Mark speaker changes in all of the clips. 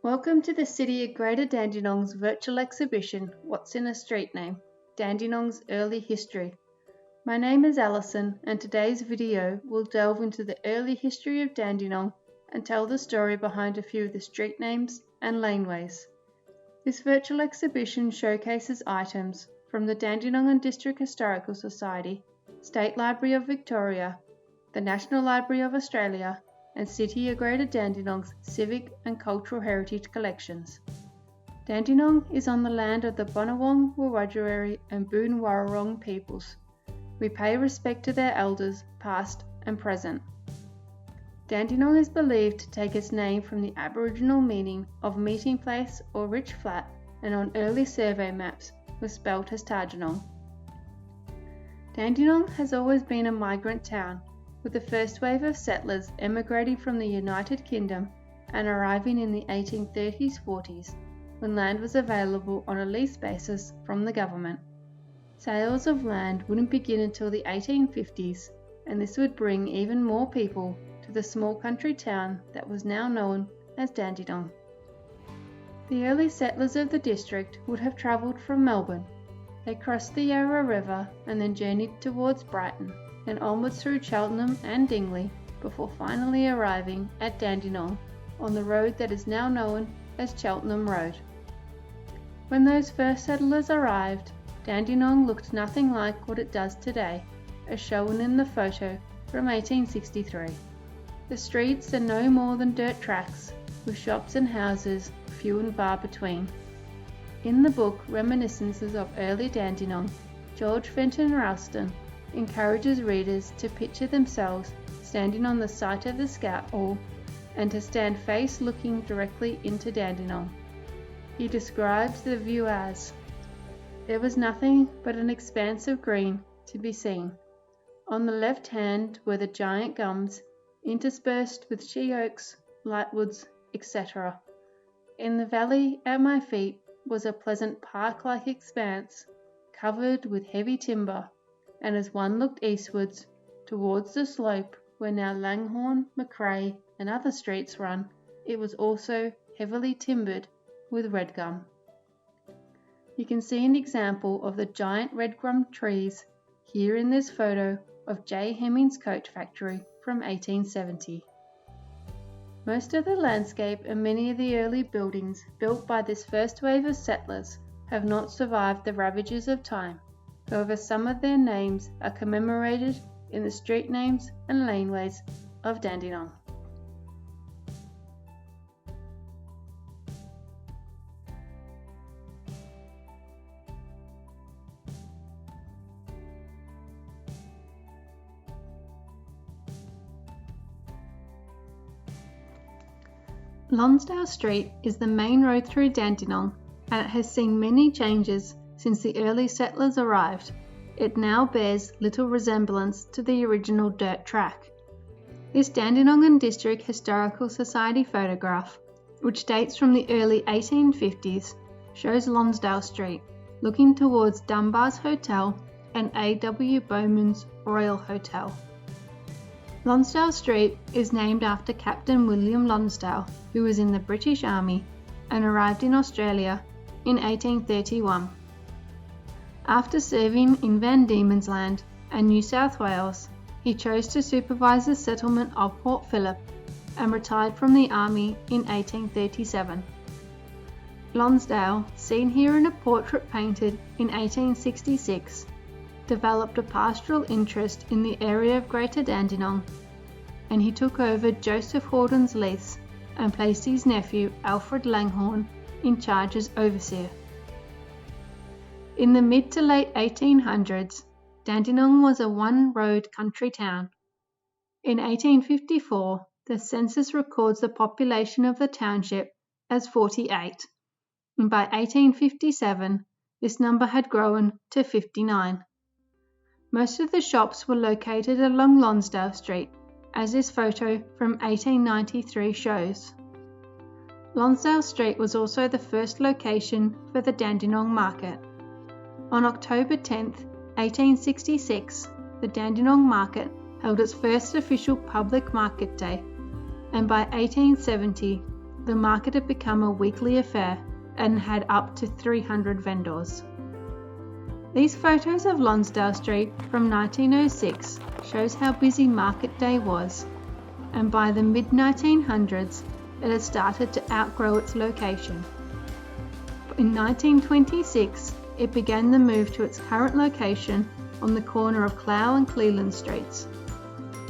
Speaker 1: Welcome to the City of Greater Dandenong's virtual exhibition, What's in a Street Name? Dandenong's Early History. My name is Alison, and today's video will delve into the early history of Dandenong and tell the story behind a few of the street names and laneways. This virtual exhibition showcases items from the Dandenong and District Historical Society, State Library of Victoria, the National Library of Australia, and City of Greater Dandenong's civic and cultural heritage collections. Dandenong is on the land of the Bunurong, Wiradjuri and Boon Wurrung peoples. We pay respect to their elders, past and present. Dandenong is believed to take its name from the Aboriginal meaning of meeting place or rich flat, and on early survey maps was spelt as Tarjanong. Dandenong has always been a migrant town, with the first wave of settlers emigrating from the United Kingdom and arriving in the 1830s-40s, when land was available on a lease basis from the government. Sales of land wouldn't begin until the 1850s, and this would bring even more people to the small country town that was now known as Dandenong. The early settlers of the district would have travelled from Melbourne. They crossed the Yarra River and then journeyed towards Brighton, and onwards through Cheltenham and Dingley before finally arriving at Dandenong on the road that is now known as Cheltenham Road. When those first settlers arrived, Dandenong looked nothing like what it does today, as shown in the photo from 1863. The streets are no more than dirt tracks, with shops and houses few and far between. In the book Reminiscences of Early Dandenong, George Fenton Ralston encourages readers to picture themselves standing on the site of the Scout Hall and to stand face looking directly into Dandenong. He describes the view as, "There was nothing but an expanse of green to be seen. On the left hand were the giant gums, interspersed with she-oaks, lightwoods, etc. In the valley at my feet was a pleasant park-like expanse, covered with heavy timber, and as one looked eastwards, towards the slope where now Langhorne, Macrae and other streets run, it was also heavily timbered with red gum." You can see an example of the giant red gum trees here in this photo of J. Hemmings Coat Factory from 1870. Most of the landscape and many of the early buildings built by this first wave of settlers have not survived the ravages of time. However, some of their names are commemorated in the street names and laneways of Dandenong. Lonsdale Street is the main road through Dandenong, and it has seen many changes since the early settlers arrived. It now bears little resemblance to the original dirt track. This Dandenong and District Historical Society photograph, which dates from the early 1850s, shows Lonsdale Street, looking towards Dunbar's Hotel and A.W. Bowman's Royal Hotel. Lonsdale Street is named after Captain William Lonsdale, who was in the British Army and arrived in Australia in 1831. After serving in Van Diemen's Land and New South Wales, he chose to supervise the settlement of Port Phillip and retired from the Army in 1837. Lonsdale, seen here in a portrait painted in 1866, developed a pastoral interest in the area of Greater Dandenong, and he took over Joseph Hawdon's lease and placed his nephew Alfred Langhorne in charge as overseer. In the mid to late 1800s, Dandenong was a one-road country town. In 1854, the census records the population of the township as 48, and by 1857, this number had grown to 59. Most of the shops were located along Lonsdale Street, as this photo from 1893 shows. Lonsdale Street was also the first location for the Dandenong Market. On October 10, 1866, the Dandenong Market held its first official public market day, and by 1870, the market had become a weekly affair and had up to 300 vendors. These photos of Lonsdale Street from 1906 shows how busy market day was, and by the mid-1900s it had started to outgrow its location. In 1926 it began the move to its current location on the corner of Clough and Cleland Streets.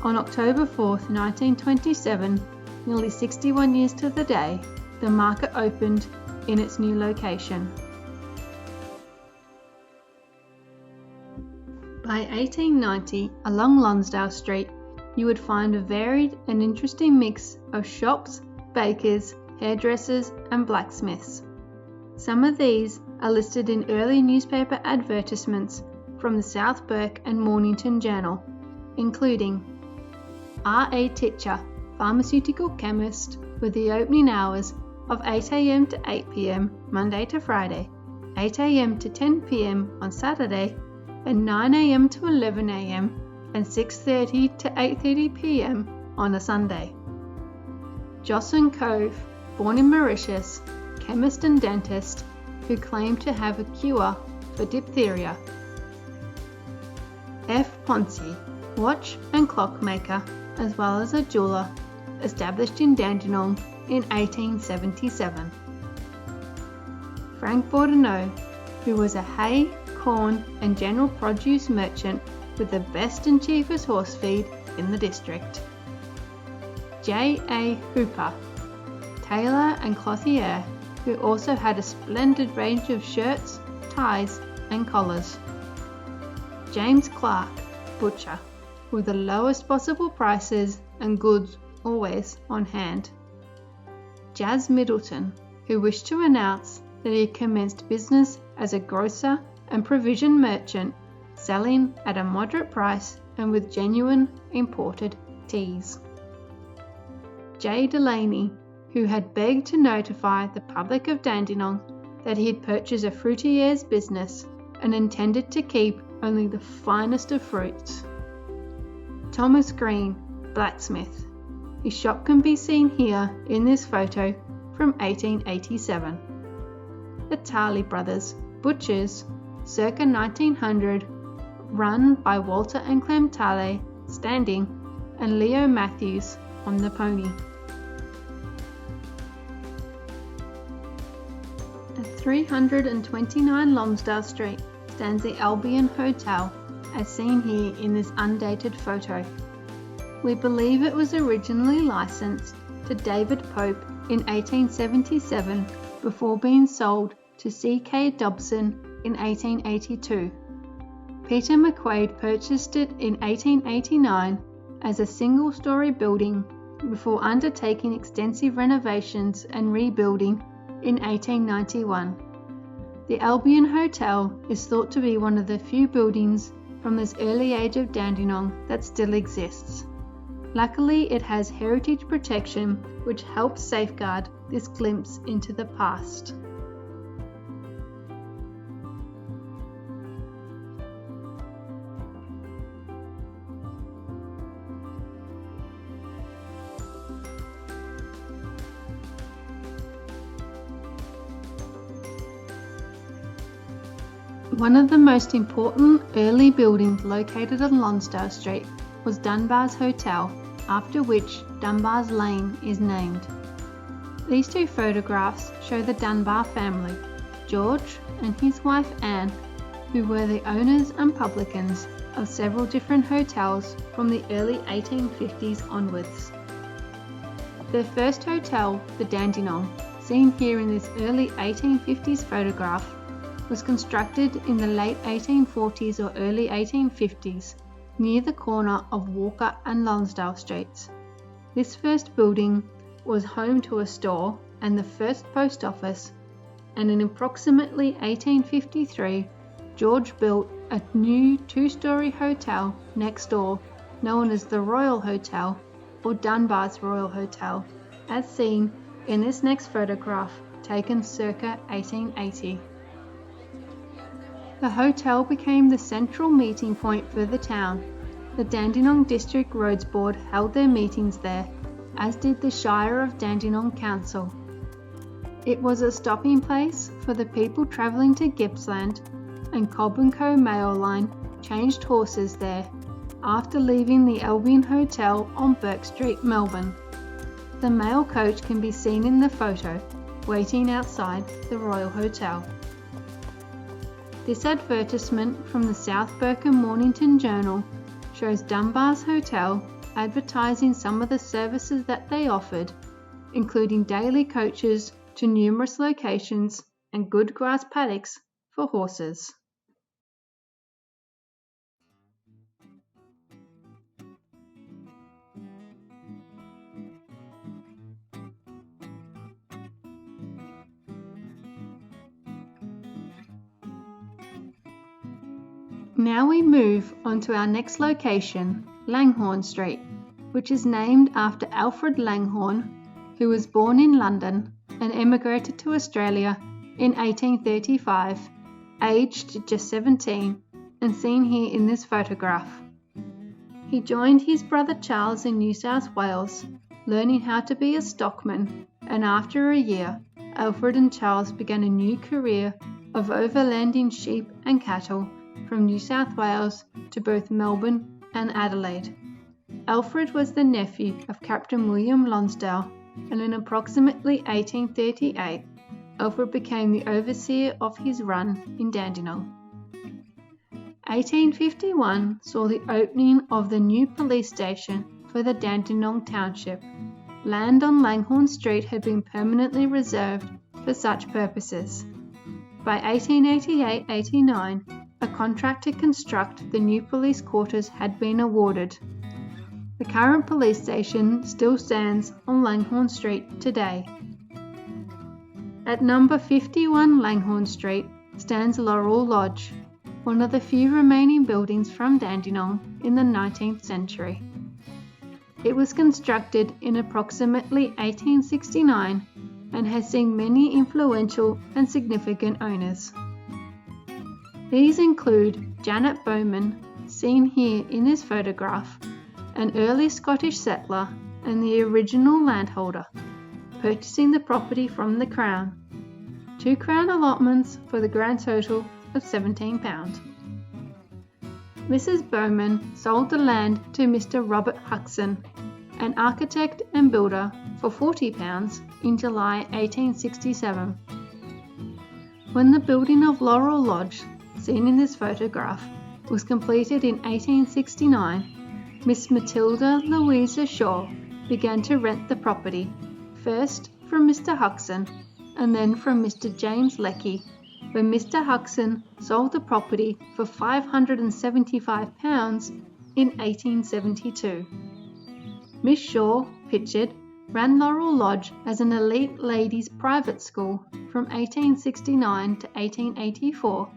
Speaker 1: On October 4, 1927, nearly 61 years to the day, the market opened in its new location. By 1890, along Lonsdale Street, you would find a varied and interesting mix of shops, bakers, hairdressers and blacksmiths. Some of these are listed in early newspaper advertisements from the South Burke and Mornington Journal, including R.A. Titcher, pharmaceutical chemist, with the opening hours of 8 a.m. to 8 p.m. Monday to Friday, 8 a.m. to 10 p.m. on Saturday, and 9 a.m. to 11 a.m. and 6:30 to 8:30 p.m. on a Sunday. Jocelyn Cove, born in Mauritius, chemist and dentist, who claimed to have a cure for diphtheria. F. Ponce, watch and clockmaker, as well as a jeweller, established in Dandenong in 1877. Frank Bourdonneau, who was a hay, corn and general produce merchant with the best and cheapest horse feed in the district. J. A. Hooper, tailor and clothier, who also had a splendid range of shirts, ties and collars. James Clark, butcher, with the lowest possible prices and goods always on hand. Jas Middleton, who wished to announce that he commenced business as a grocer and provision merchant, selling at a moderate price and with genuine imported teas. J. Delaney, who had begged to notify the public of Dandenong that he had purchased a fruiterer's business and intended to keep only the finest of fruits. Thomas Green, blacksmith. His shop can be seen here in this photo from 1887. The Tarley brothers, butchers, circa 1900, run by Walter and Clem Tarley, standing, and Leo Matthews on the pony. At 329 Lonsdale Street stands the Albion Hotel, as seen here in this undated photo. We believe it was originally licensed to David Pope in 1877 before being sold to C.K. Dobson in 1882. Peter McQuaid purchased it in 1889 as a single-storey building before undertaking extensive renovations and rebuilding in 1891. The Albion Hotel is thought to be one of the few buildings from this early age of Dandenong that still exists. Luckily, it has heritage protection which helps safeguard this glimpse into the past. One of the most important early buildings located on Lonsdale Street was Dunbar's Hotel, after which Dunbar's Lane is named. These two photographs show the Dunbar family, George and his wife Anne, who were the owners and publicans of several different hotels from the early 1850s onwards. Their first hotel, the Dandenong, seen here in this early 1850s photograph, was constructed in the late 1840s or early 1850s near the corner of Walker and Lonsdale Streets. This first building was home to a store and the first post office, and in approximately 1853 George built a new two-storey hotel next door known as the Royal Hotel or Dunbar's Royal Hotel, as seen in this next photograph taken circa 1880. The hotel became the central meeting point for the town. The Dandenong District Roads Board held their meetings there, as did the Shire of Dandenong Council, It was a stopping place for the people travelling to Gippsland, and Cobb & Co Mail Line changed horses there after leaving the Albion Hotel on Bourke Street, Melbourne. The mail coach can be seen in the photo, waiting outside the Royal Hotel. This advertisement from the South Bourke and Mornington Journal shows Dunbar's Hotel advertising some of the services that they offered, including daily coaches to numerous locations and good grass paddocks for horses. Now we move on to our next location, Langhorne Street, which is named after Alfred Langhorne, who was born in London and emigrated to Australia in 1835, aged just 17, and seen here in this photograph. He joined his brother Charles in New South Wales, learning how to be a stockman, and after a year, Alfred and Charles began a new career of overlanding sheep and cattle from New South Wales to both Melbourne and Adelaide. Alfred was the nephew of Captain William Lonsdale, and in approximately 1838, Alfred became the overseer of his run in Dandenong. 1851 saw the opening of the new police station for the Dandenong township. Land on Langhorne Street had been permanently reserved for such purposes. By 1888-89, a contract to construct the new police quarters had been awarded. The current police station still stands on Langhorne Street today. At number 51 Langhorne Street stands Laurel Lodge, one of the few remaining buildings from Dandenong in the 19th century. It was constructed in approximately 1869 and has seen many influential and significant owners. These include Janet Bowman, seen here in this photograph, an early Scottish settler and the original landholder, purchasing the property from the Crown. 2 Crown allotments for the grand total of £17. Mrs. Bowman sold the land to Mr. Robert Huxon, an architect and builder, for £40 in July 1867. When the building of Laurel Lodge, seen in this photograph, was completed in 1869, Miss Matilda Louisa Shaw began to rent the property, first from Mr. Huxon and then from Mr. James Leckie, when Mr. Huxon sold the property for £575 in 1872. Miss Shaw, pictured, ran Laurel Lodge as an elite ladies' private school from 1869 to 1884,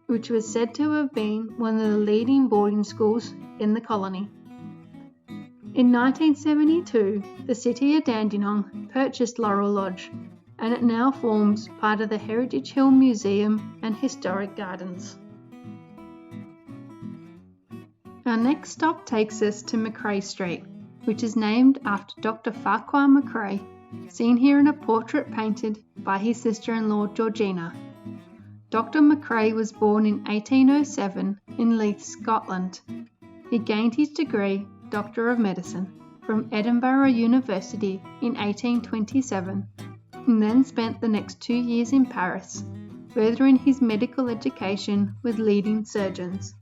Speaker 1: which was said to have been one of the leading boarding schools in the colony. In 1972, the City of Dandenong purchased Laurel Lodge, and it now forms part of the Heritage Hill Museum and Historic Gardens. Our next stop takes us to McRae Street, which is named after Dr. Farquhar McRae, seen here in a portrait painted by his sister-in-law Georgina. Dr. McRae was born in 1807 in Leith, Scotland. He gained his degree, Doctor of Medicine, from Edinburgh University in 1827, and then spent the next 2 years in Paris, furthering his medical education with leading surgeons.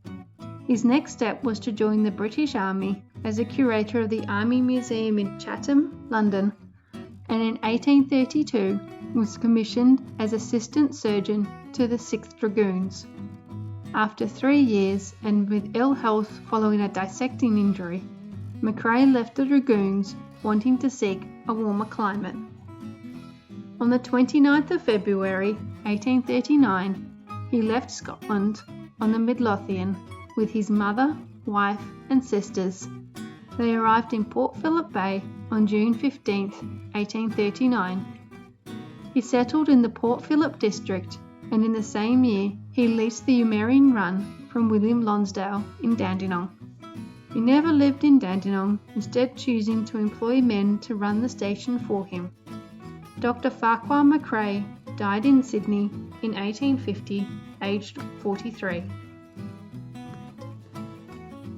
Speaker 1: His next step was to join the British Army as a curator of the Army Museum in Chatham, London, and in 1832 was commissioned as assistant surgeon to the 6th Dragoons. After 3 years and with ill health following a dissecting injury, McRae left the Dragoons, wanting to seek a warmer climate. On the 29th of February 1839, he left Scotland on the Midlothian with his mother, wife and sisters. They arrived in Port Phillip Bay on June 15, 1839. He settled in the Port Phillip district, and in the same year he leased the Umerian Run from William Lonsdale in Dandenong. He never lived in Dandenong, instead choosing to employ men to run the station for him. Dr. Farquhar McRae died in Sydney in 1850, aged 43.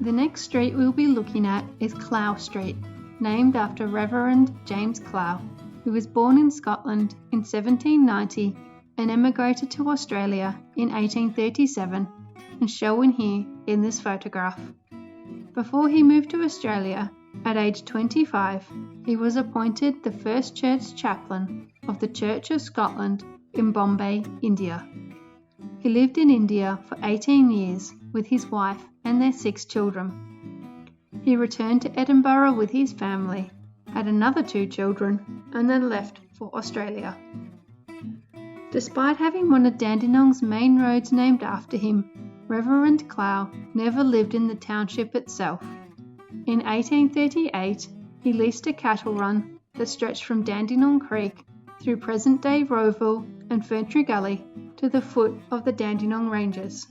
Speaker 1: The next street we'll be looking at is Clow Street, named after Reverend James Clow, who was born in Scotland in 1790 and emigrated to Australia in 1837, and shown here in this photograph. Before he moved to Australia, at age 25, he was appointed the first church chaplain of the Church of Scotland in Bombay, India. He lived in India for 18 years with his wife and their 6 children. He returned to Edinburgh with his family, had another 2 children, and then left for Australia. Despite having one of Dandenong's main roads named after him, Reverend Clow never lived in the township itself. In 1838, he leased a cattle run that stretched from Dandenong Creek through present-day Rowville and Ferntree Gully to the foot of the Dandenong Ranges.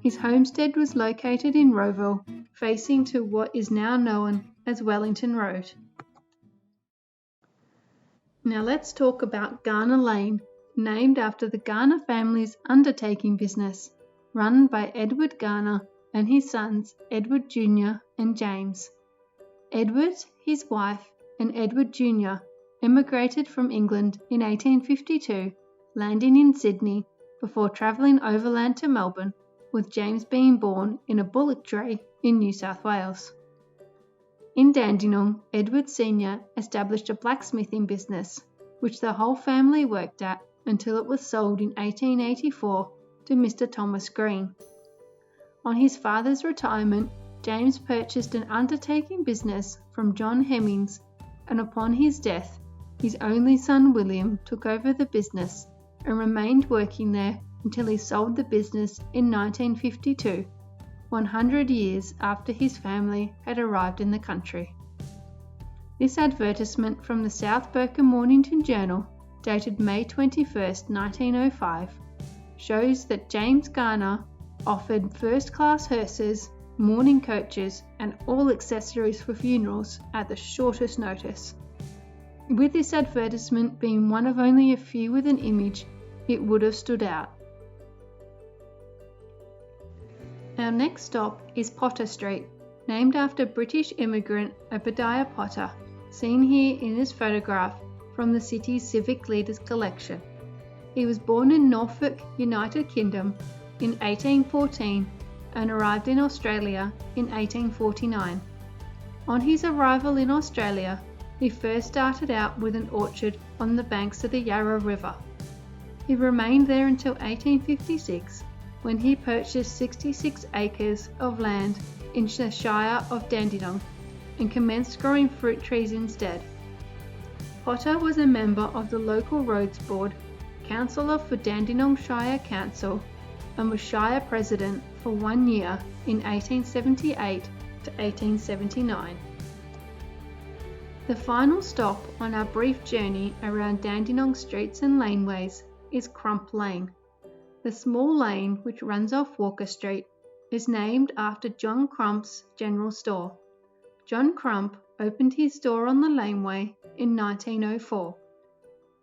Speaker 1: His homestead was located in Rowville, facing to what is now known as Wellington Road. Now let's talk about Garner Lane, named after the Garner family's undertaking business, run by Edward Garner and his sons Edward Jr. and James. Edward, his wife, and Edward Jr. emigrated from England in 1852, landing in Sydney before travelling overland to Melbourne, with James being born in a bullock dray in New South Wales. In Dandenong, Edward Sr. established a blacksmithing business, which the whole family worked at until it was sold in 1884 to Mr. Thomas Green. On his father's retirement, James purchased an undertaking business from John Hemmings, and upon his death, his only son William took over the business and remained working there until he sold the business in 1952, 100 years after his family had arrived in the country. This advertisement from the South Burke Mornington Journal, dated May 21, 1905, shows that James Garner offered first-class hearses, mourning coaches, and all accessories for funerals at the shortest notice. With this advertisement being one of only a few with an image, it would have stood out. Our next stop is Potter Street, named after British immigrant Obadiah Potter, seen here in this photograph from the city's Civic Leaders collection. He was born in Norfolk, United Kingdom in 1814 and arrived in Australia in 1849. On his arrival in Australia, he first started out with an orchard on the banks of the Yarra River. He remained there until 1856, when he purchased 66 acres of land in the Shire of Dandenong and commenced growing fruit trees instead. Potter was a member of the local roads board, councillor for Dandenong Shire Council, and was Shire President for 1 year in 1878 to 1879. The final stop on our brief journey around Dandenong streets and laneways is Crump Lane. The small lane which runs off Walker Street is named after John Crump's general store. John Crump opened his store on the laneway in 1904.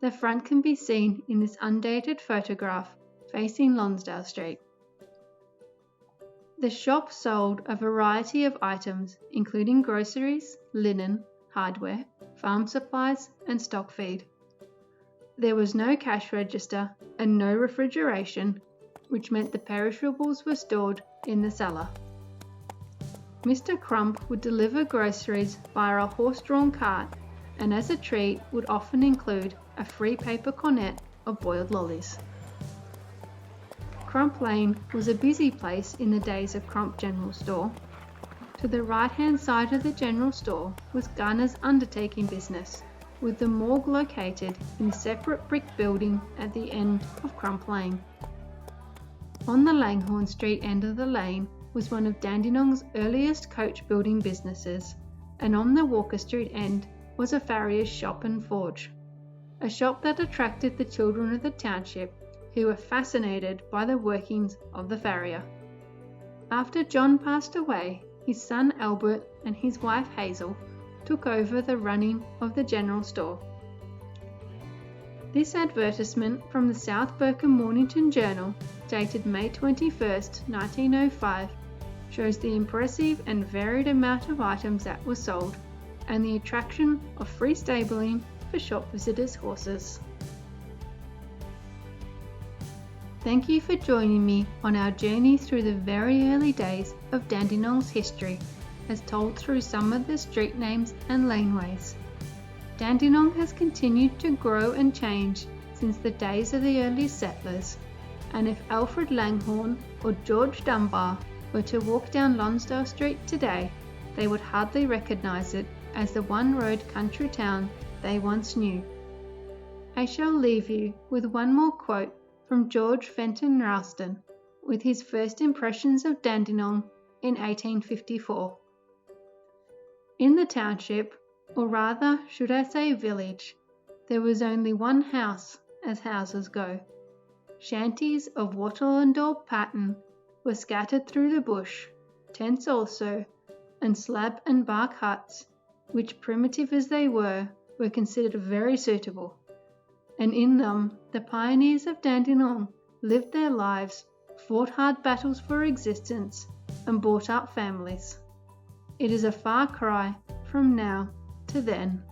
Speaker 1: The front can be seen in this undated photograph facing Lonsdale Street. The shop sold a variety of items including groceries, linen, hardware, farm supplies and stock feed. There was no cash register and no refrigeration, which meant the perishables were stored in the cellar. Mr. Crump would deliver groceries via a horse-drawn cart, and as a treat would often include a free paper cornet of boiled lollies. Crump Lane was a busy place in the days of Crump General Store. To the right-hand side of the general store was Garner's undertaking business, with the morgue located in a separate brick building at the end of Crump Lane. On the Langhorne Street end of the lane was one of Dandenong's earliest coach building businesses, and on the Walker Street end was a farrier's shop and forge, a shop that attracted the children of the township who were fascinated by the workings of the farrier. After John passed away, his son Albert and his wife Hazel took over the running of the general store. This advertisement from the South Berkham Mornington Journal, dated May 21st, 1905, shows the impressive and varied amount of items that were sold, and the attraction of free stabling for shop visitors' horses. Thank you for joining me on our journey through the very early days of Dandenong's history, as told through some of the street names and laneways. Dandenong has continued to grow and change since the days of the early settlers, and if Alfred Langhorne or George Dunbar were to walk down Lonsdale Street today, they would hardly recognise it as the one-road country town they once knew. I shall leave you with one more quote from George Fenton Ralston, with his first impressions of Dandenong in 1854. In the township, or rather should I say village, there was only one house as houses go. Shanties of wattle and daub pattern were scattered through the bush, tents also, and slab and bark huts, which, primitive as they were considered very suitable, and in them the pioneers of Dandenong lived their lives, fought hard battles for existence, and brought up families. It is a far cry from now to then.